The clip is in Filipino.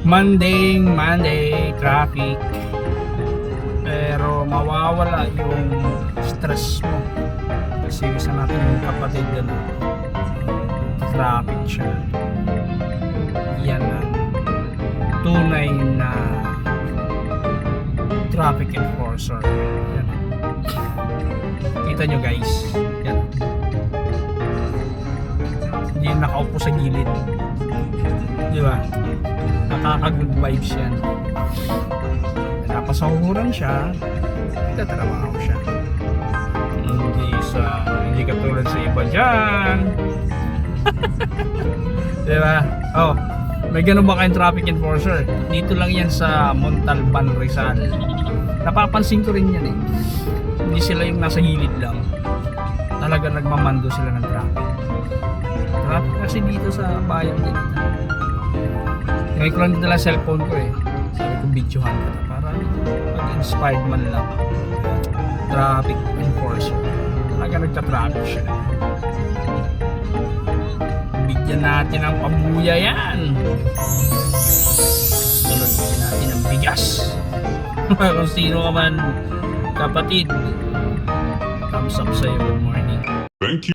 Monday traffic, pero mawawala yung stress mo kasi isa natin yung kapatid na traffic siya. Yan ang tunay na traffic enforcer. Yan. Kita nyo guys, yan. Hindi yung nakaupo sa gilid, di ba? Nakaka-good vibes yan. Napasahuran siya, tatrabaho siya. Hindi katulad sa iba dyan. Diba? Oh, may ganun ba kayong traffic enforcer? Dito lang yan sa Montalban, Rizal. Napapansin ko rin yan eh. Hindi sila yung nasa gilid lang. Talaga nagmamando sila ng traffic. Traffic kasi dito sa bayan din. May ko lang dala cellphone ko eh. Sabi ko videohan ko para pag-inspired man lang. Traffic enforcer. Talaga nagta-traffic siya. Bigyan natin ng pabuya yan. Sunod natin ng bigas. Kung sino ka man kapatid. Thumbs up sa'yo. Good morning. Thank you.